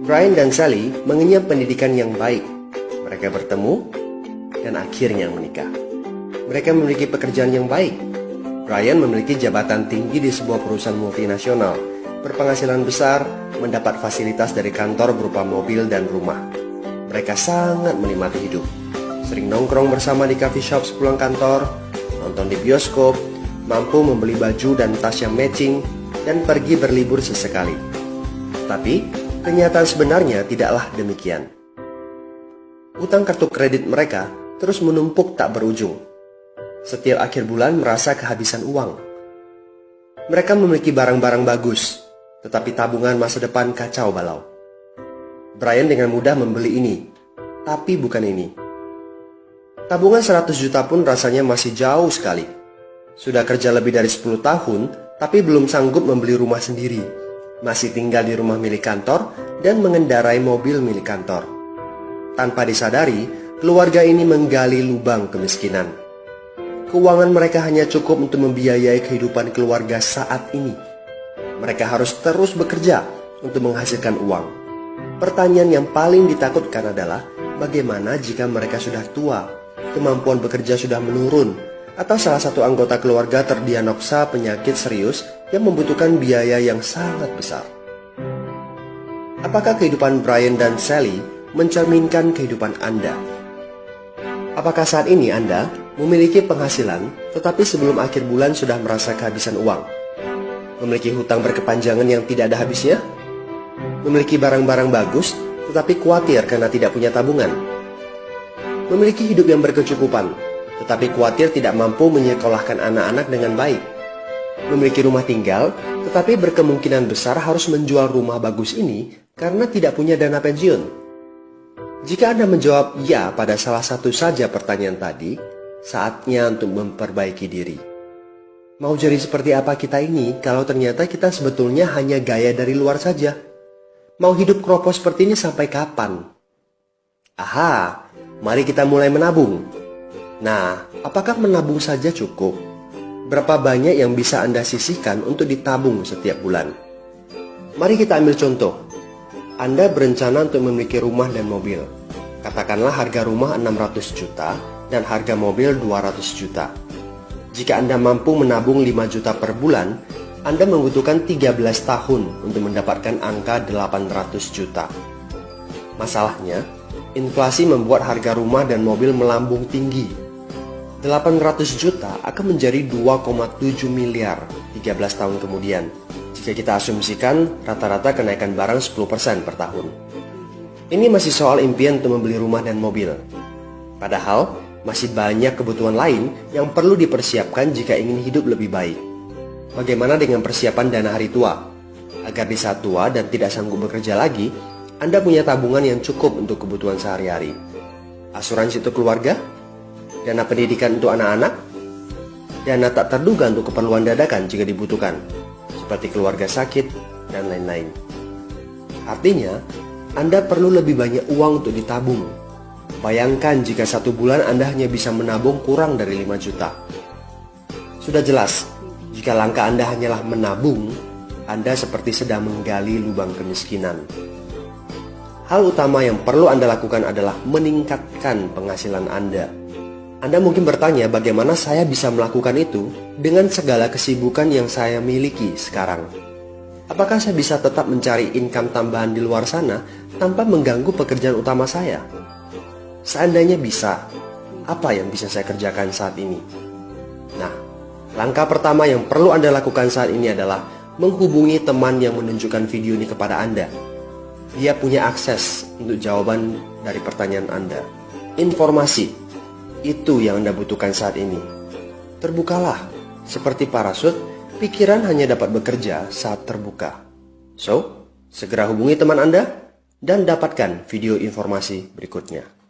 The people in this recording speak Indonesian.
Brian dan Sally mengenyam pendidikan yang baik. Mereka bertemu dan akhirnya menikah. Mereka memiliki pekerjaan yang baik. Brian memiliki jabatan tinggi di sebuah perusahaan multinasional, berpenghasilan besar, mendapat fasilitas dari kantor berupa mobil dan rumah. Mereka sangat menikmati hidup. Sering nongkrong bersama di coffee shop sepulang kantor, nonton di bioskop, mampu membeli baju dan tas yang matching, dan pergi berlibur sesekali. Tapi, kenyataan sebenarnya tidaklah demikian. Utang kartu kredit mereka terus menumpuk tak berujung. Setiap akhir bulan merasa kehabisan uang. Mereka memiliki barang-barang bagus, tetapi tabungan masa depan kacau balau. Brian dengan mudah membeli ini, tapi bukan ini. Tabungan 100 juta pun rasanya masih jauh sekali. Sudah kerja lebih dari 10 tahun, tapi belum sanggup membeli rumah sendiri. Masih tinggal di rumah milik kantor dan mengendarai mobil milik kantor. Tanpa disadari, keluarga ini menggali lubang kemiskinan. Keuangan mereka hanya cukup untuk membiayai kehidupan keluarga saat ini. Mereka harus terus bekerja untuk menghasilkan uang. Pertanyaan yang paling ditakutkan adalah bagaimana jika mereka sudah tua, kemampuan bekerja sudah menurun, atau salah satu anggota keluarga terdiagnosa penyakit serius yang membutuhkan biaya yang sangat besar. Apakah kehidupan Brian dan Sally mencerminkan kehidupan Anda? Apakah saat ini Anda memiliki penghasilan, tetapi sebelum akhir bulan sudah merasa kehabisan uang? Memiliki hutang berkepanjangan yang tidak ada habisnya? Memiliki barang-barang bagus, tetapi khawatir karena tidak punya tabungan? Memiliki hidup yang berkecukupan, tetapi khawatir tidak mampu menyekolahkan anak-anak dengan baik? Memiliki rumah tinggal, tetapi berkemungkinan besar harus menjual rumah bagus ini karena tidak punya dana pensiun? Jika Anda menjawab ya pada salah satu saja pertanyaan tadi, saatnya untuk memperbaiki diri. Mau jadi seperti apa kita ini kalau ternyata kita sebetulnya hanya gaya dari luar saja? Mau hidup kropos seperti ini sampai kapan? Aha, mari kita mulai menabung. Nah, apakah menabung saja cukup? Berapa banyak yang bisa Anda sisihkan untuk ditabung setiap bulan? Mari kita ambil contoh. Anda berencana untuk memiliki rumah dan mobil. Katakanlah harga rumah 600 juta dan harga mobil 200 juta. Jika Anda mampu menabung 5 juta per bulan, Anda membutuhkan 13 tahun untuk mendapatkan angka 800 juta. Masalahnya, inflasi membuat harga rumah dan mobil melambung tinggi. 800 juta akan menjadi 2,7 miliar 13 tahun kemudian, jika kita asumsikan rata-rata kenaikan barang 10% per tahun. Ini masih soal impian untuk membeli rumah dan mobil. Padahal, masih banyak kebutuhan lain yang perlu dipersiapkan jika ingin hidup lebih baik. Bagaimana dengan persiapan dana hari tua? Agar di saat tua dan tidak sanggup bekerja lagi, Anda punya tabungan yang cukup untuk kebutuhan sehari-hari. Asuransi untuk keluarga? Dana pendidikan untuk anak-anak? Dana tak terduga untuk keperluan dadakan jika dibutuhkan, seperti keluarga sakit, dan lain-lain. Artinya, Anda perlu lebih banyak uang untuk ditabung. Bayangkan jika satu bulan Anda hanya bisa menabung kurang dari 5 juta. Sudah jelas, jika langkah Anda hanyalah menabung, Anda seperti sedang menggali lubang kemiskinan. Hal utama yang perlu Anda lakukan adalah meningkatkan penghasilan Anda. Anda mungkin bertanya bagaimana saya bisa melakukan itu dengan segala kesibukan yang saya miliki sekarang. Apakah saya bisa tetap mencari income tambahan di luar sana tanpa mengganggu pekerjaan utama saya? Seandainya bisa, apa yang bisa saya kerjakan saat ini? Nah, langkah pertama yang perlu Anda lakukan saat ini adalah menghubungi teman yang menunjukkan video ini kepada Anda. Dia punya akses untuk jawaban dari pertanyaan Anda. Informasi, itu yang Anda butuhkan saat ini. Terbukalah, seperti parasut, pikiran hanya dapat bekerja saat terbuka. So, segera hubungi teman Anda dan dapatkan video informasi berikutnya.